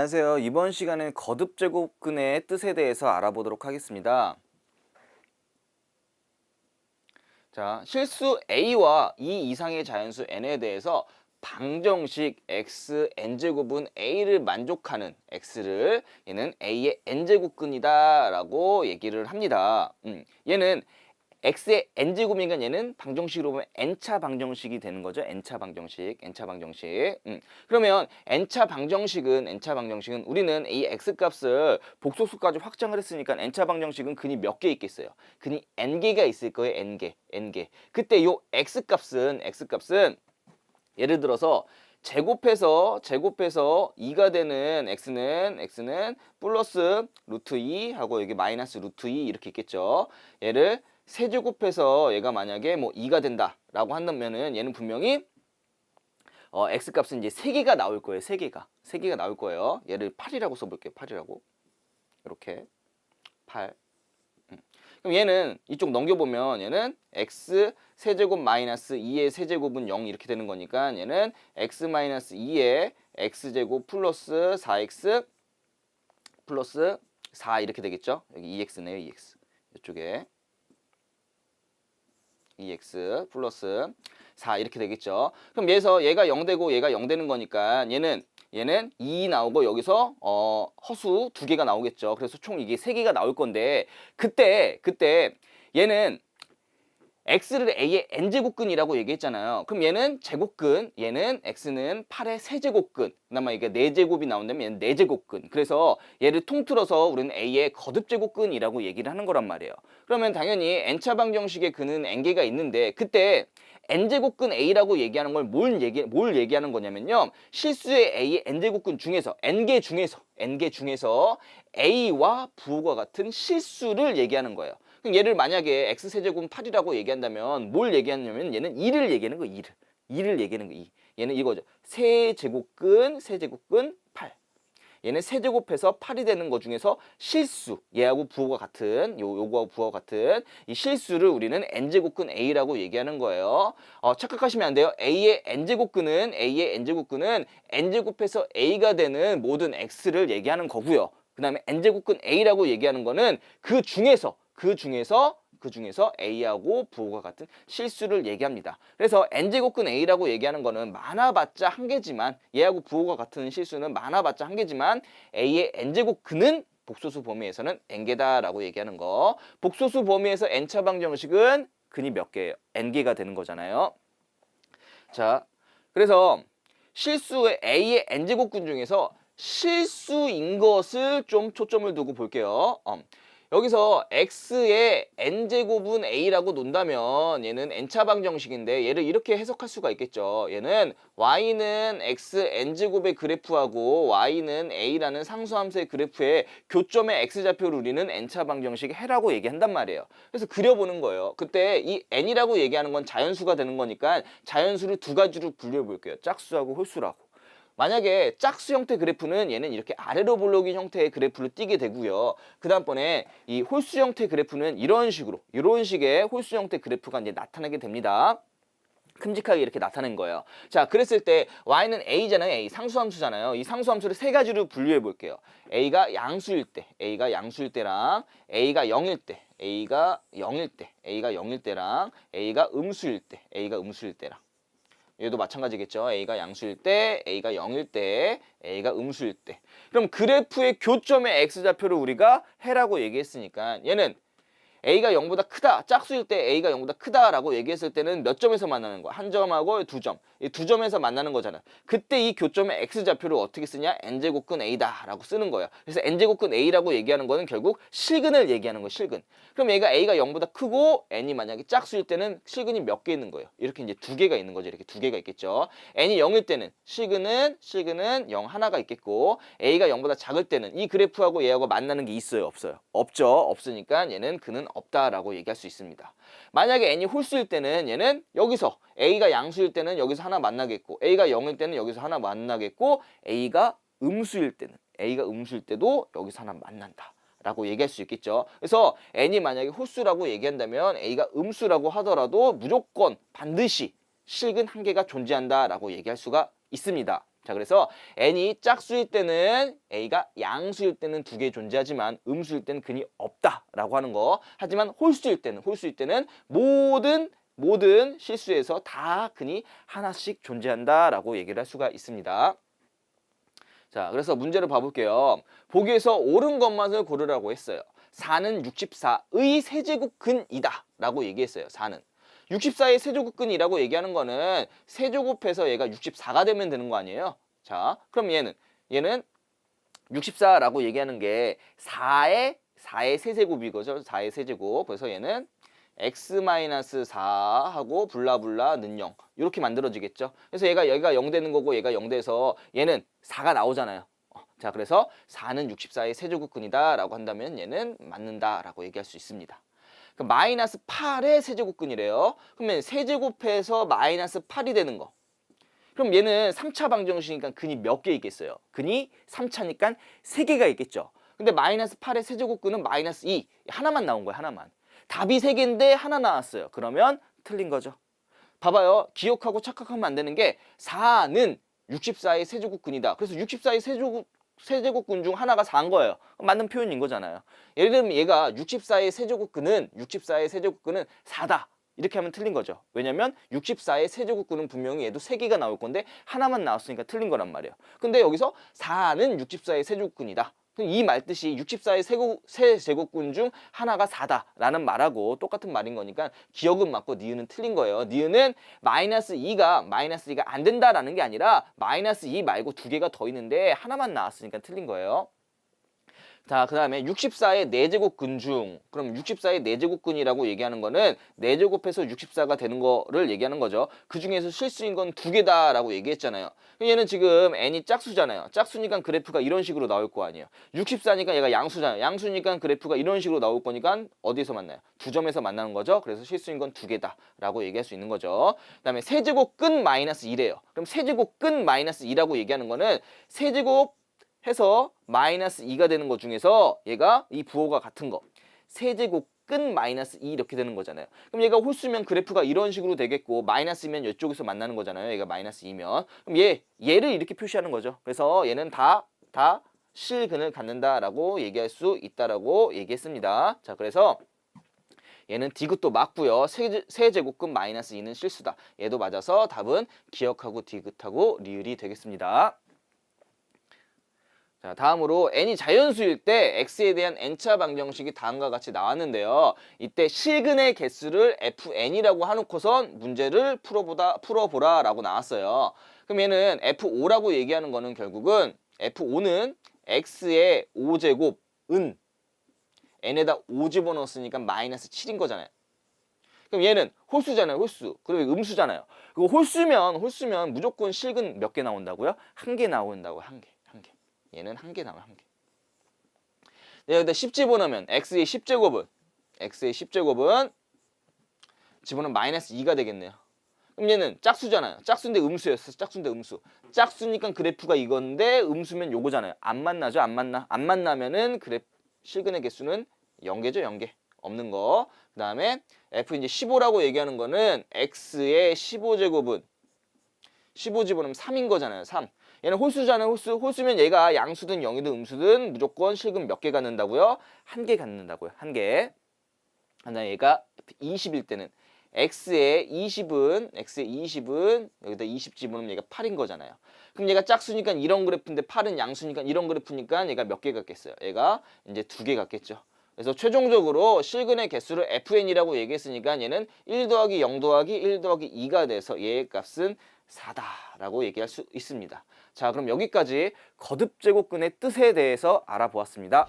안녕하세요. 이번 시간엔 거듭제곱근의 뜻에 대해서 알아보도록 하겠습니다. 자, 실수 a와 이 이상의 자연수 n에 대해서 방정식 x n제곱은 a를 만족하는 x를 얘는 a의 n제곱근이다 라고 얘기를 합니다. 얘는 x의 n제곱이니까 얘는 방정식으로 보면 n차 방정식이 되는 거죠. n차 방정식. 그러면 n차 방정식은 우리는 이 x값을 복소수까지 확장을 했으니까 n차 방정식은 근이 몇 개 있겠어요? 근이 n개가 있을 거예요. n개. 그때 요 x값은 예를 들어서 제곱해서 2가 되는 x는 플러스 루트 2 하고 여기 마이너스 루트 2 이렇게 있겠죠. 얘를 세제곱해서 얘가 만약에 뭐 2가 된다라고 한다면은 얘는 분명히 x값은 이제 3개가 나올 거예요. 3개가 나올 거예요. 얘를 8이라고 써볼게요. 8이라고. 이렇게 8. 그럼 얘는 이쪽 넘겨보면 얘는 x 세제곱 마이너스 2의 세제곱은 0 이렇게 되는 거니까 얘는 x 마이너스 2의 x제곱 플러스 4x 플러스 4 이렇게 되겠죠. 여기 2x네요. 2x. 이쪽에 2x 플러스 4 이렇게 되겠죠. 그럼 얘가 0 되고 얘가 0 되는 거니까 얘는 2 나오고 여기서 허수 2개가 나오겠죠. 그래서 총 이게 3개가 나올 건데 그때 얘는 x를 a의 n제곱근이라고 얘기했잖아요. 그럼 얘는 제곱근, 얘는 x는 8의 세제곱근. 그다음에 이게 4제곱이 나온다면 얘는 4제곱근. 그래서 얘를 통틀어서 우리는 a의 거듭제곱근이라고 얘기를 하는 거란 말이에요. 그러면 당연히 n차 방정식의 근은 n개가 있는데 그때 n제곱근 a라고 얘기하는 걸 뭘 얘기하는 거냐면요. 실수의 a의 n제곱근 중에서 n개 중에서 a와 부호가 같은 실수를 얘기하는 거예요. 그럼 얘를 만약에 x세제곱은 8이라고 얘기한다면 뭘 얘기하냐면 얘는 2를 얘기하는 거예요. 2를 얘기하는 거예요. 얘는 이거죠. 세제곱근 8. 얘는 세제곱해서 8이 되는 것 중에서 실수, 얘하고 부호가 같은 요거하고 부호가 같은 이 실수를 우리는 n제곱근 a라고 얘기하는 거예요. 착각하시면 안 돼요. a의 n제곱근은 n제곱해서 a가 되는 모든 x를 얘기하는 거고요. 그 다음에 n제곱근 a라고 얘기하는 거는 그 중에서 a하고 부호가 같은 실수를 얘기합니다. 그래서 n제곱근 a라고 얘기하는 거는 많아봤자 한 개지만 얘하고 부호가 같은 실수는 많아봤자 한 개지만 a의 n제곱근은 복소수 범위에서는 n개다라고 얘기하는 거. 복소수 범위에서 n차 방정식은 근이 몇 개예요? n개가 되는 거잖아요. 자, 그래서 실수의 a의 n제곱근 중에서 실수인 것을 좀 초점을 두고 볼게요. 여기서 x의 n제곱은 a라고 논다면 얘는 n차 방정식인데 얘를 이렇게 해석할 수가 있겠죠. 얘는 y는 x n제곱의 그래프하고 y는 a라는 상수함수의 그래프의 교점의 x좌표를 우리는 n차 방정식 해라고 얘기한단 말이에요. 그래서 그려보는 거예요. 그때 이 n이라고 얘기하는 건 자연수가 되는 거니까 자연수를 두 가지로 분류해 볼게요. 짝수하고 홀수라고. 만약에 짝수 형태 그래프는 얘는 이렇게 아래로 볼록인 형태의 그래프를 띄게 되고요. 그 다음번에 이 홀수 형태 그래프는 이런 식의 홀수 형태 그래프가 이제 나타나게 됩니다. 큼직하게 이렇게 나타낸 거예요. 자, 그랬을 때 y는 a잖아요. a 상수함수잖아요. 이 상수함수를 세 가지로 분류해 볼게요. a가 양수일 때랑 a가 0일 때랑 a가 음수일 때랑 얘도 마찬가지겠죠. a가 양수일 때, a가 0일 때, a가 음수일 때. 그럼 그래프의 교점의 x좌표를 우리가 해라고 얘기했으니까 얘는 a가 0보다 크다. 짝수일 때 a가 0보다 크다라고 얘기했을 때는 몇 점에서 만나는 거야? 한 점하고 두 점. 이 두 점에서 만나는 거잖아. 그때 이 교점의 x좌표를 어떻게 쓰냐? n제곱근 a다라고 쓰는 거야. 그래서 n제곱근 a라고 얘기하는 거는 결국 실근을 얘기하는 거야. 실근. 그럼 얘가 a가 0보다 크고 n이 만약에 짝수일 때는 실근이 몇 개 있는 거예요? 이렇게 이제 두 개가 있는 거죠. 이렇게 두 개가 있겠죠. n이 0일 때는 실근은 0 하나가 있겠고 a가 0보다 작을 때는 이 그래프하고 얘하고 만나는 게 있어요? 없어요? 없죠. 없으니까 얘는 근은 없다라고 얘기할 수 있습니다. 만약에 n이 홀수일 때는 얘는 여기서 a가 양수일 때는 여기서 하나 만나겠고 a가 0일 때는 여기서 하나 만나겠고 a가 음수일 때도 여기서 하나 만난다. 라고 얘기할 수 있겠죠. 그래서 n이 만약에 홀수라고 얘기한다면 a가 음수라고 하더라도 무조건 반드시 실근 한 개가 존재한다 라고 얘기할 수가 있습니다. 자, 그래서 n이 짝수일 때는 a가 양수일 때는 두 개 존재하지만 음수일 때는 근이 없다라고 하는 거. 하지만 홀수일 때는 모든 실수에서 다 근이 하나씩 존재한다라고 얘기를 할 수가 있습니다. 자, 그래서 문제를 봐볼게요. 보기에서 옳은 것만을 고르라고 했어요. 4는 64의 세제곱근이다 라고 얘기했어요. 4는 64의 세제곱근이라고 얘기하는 거는 세제곱해서 얘가 64가 되면 되는 거 아니에요? 자, 그럼 얘는 64라고 얘기하는 게 4의 세제곱이거죠. 4의 세제곱. 그래서 얘는 x-4 하고 블라블라는 0 이렇게 만들어지겠죠. 그래서 여기가 0 되는 거고 얘가 0 돼서 얘는 4가 나오잖아요. 자, 그래서 4는 64의 세제곱근이다 라고 한다면 얘는 맞는다 라고 얘기할 수 있습니다. 마이너스 8의 세제곱근이래요. 그러면 세제곱해서 마이너스 8이 되는 거. 그럼 얘는 3차 방정식이니까 근이 몇 개 있겠어요? 근이 3차니까 3개가 있겠죠. 근데 마이너스 8의 세제곱근은 마이너스 2. 하나만 나온 거예요. 하나만. 답이 3개인데 하나 나왔어요. 그러면 틀린 거죠. 봐봐요. 기억하고 착각하면 안 되는 게 4는 64의 세제곱근이다. 그래서 64의 세제곱근 중 하나가 4인 거예요. 맞는 표현인 거잖아요. 예를 들면 얘가 64의 세제곱근은 4다. 이렇게 하면 틀린 거죠. 왜냐면 64의 세제곱근은 분명히 얘도 3개가 나올 건데 하나만 나왔으니까 틀린 거란 말이에요. 근데 여기서 4는 64의 세제곱근이다. 이 말 뜻이 64의 세제곱근 중 하나가 4다라는 말하고 똑같은 말인 거니까 기억은 맞고 니은은 틀린 거예요. 니은은 마이너스 2가 안 된다라는 게 아니라 마이너스 2 말고 두 개가 더 있는데 하나만 나왔으니까 틀린 거예요. 자, 그 다음에 64의 4제곱근 중, 그럼 64의 4제곱근이라고 얘기하는 거는 4제곱해서 64가 되는 거를 얘기하는 거죠. 그 중에서 실수인 건 2개다라고 얘기했잖아요. 얘는 지금 n이 짝수잖아요. 짝수니까 그래프가 이런 식으로 나올 거 아니에요. 64니까 얘가 양수잖아요. 양수니까 그래프가 이런 식으로 나올 거니까 어디서 만나요? 두 점에서 만나는 거죠. 그래서 실수인 건 2개다라고 얘기할 수 있는 거죠. 그 다음에 세제곱근 마이너스 2래요. 그럼 세제곱근 마이너스 2라고 얘기하는 거는 세제곱 해서 마이너스 2가 되는 것 중에서 얘가 이 부호가 같은 거 세제곱근 마이너스 2 이렇게 되는 거잖아요. 그럼 얘가 홀수면 그래프가 이런 식으로 되겠고 마이너스면 이쪽에서 만나는 거잖아요. 얘가 마이너스 2면 그럼 얘를 이렇게 표시하는 거죠. 그래서 얘는 다 실근을 갖는다라고 얘기할 수 있다라고 얘기했습니다. 자, 그래서 얘는 디귿도 맞고요. 세제곱근 마이너스 2는 실수다. 얘도 맞아서 답은 기억하고 디귿하고 리을이 되겠습니다. 자, 다음으로 n이 자연수일 때 x에 대한 n차 방정식이 다음과 같이 나왔는데요. 이때 실근의 개수를 fn이라고 해놓고선 문제를 풀어보라 라고 나왔어요. 그럼 얘는 f5라고 얘기하는 거는 결국은 f5는 x의 5제곱은 n에다 5 집어넣었으니까 마이너스 7인 거잖아요. 그럼 얘는 홀수잖아요. 홀수. 그리고 음수잖아요. 그리고 홀수면 무조건 실근 몇 개 나온다고요? 1개 나온다고요. 1개. 얘는 1개 나와요. 1개. 여기다 10 집어넣으면 x의 10제곱은 집어넣으면 마이너스 2가 되겠네요. 그럼 얘는 짝수잖아요. 짝수인데 음수였어. 짝수인데 음수. 짝수니까 그래프가 이건데 음수면 요거잖아요. 안 만나죠? 안 만나. 안 만나면은 실근의 개수는 0개죠. 0개. 없는 거. 그 다음에 f 이제 15라고 얘기하는 거는 x의 15제곱은 15 집어넣으면 3인 거잖아요. 3. 얘는 홀수잖아요. 홀수면 얘가 양수든 0이든 음수든 무조건 실근 몇 개 갖는다고요? 1개 갖는다고요. 1개. 그다음에 얘가 20일 때는 x의 20은 여기다 20 집어넣으면 얘가 8인 거잖아요. 그럼 얘가 짝수니까 이런 그래프인데 8은 양수니까 이런 그래프니까 얘가 몇 개 갖겠어요? 얘가 이제 2개 갖겠죠. 그래서 최종적으로 실근의 개수를 fn이라고 얘기했으니까 얘는 1 더하기 0 더하기 1 더하기 2가 돼서 얘의 값은 4다라고 얘기할 수 있습니다. 자, 그럼 여기까지 거듭제곱근의 뜻에 대해서 알아보았습니다.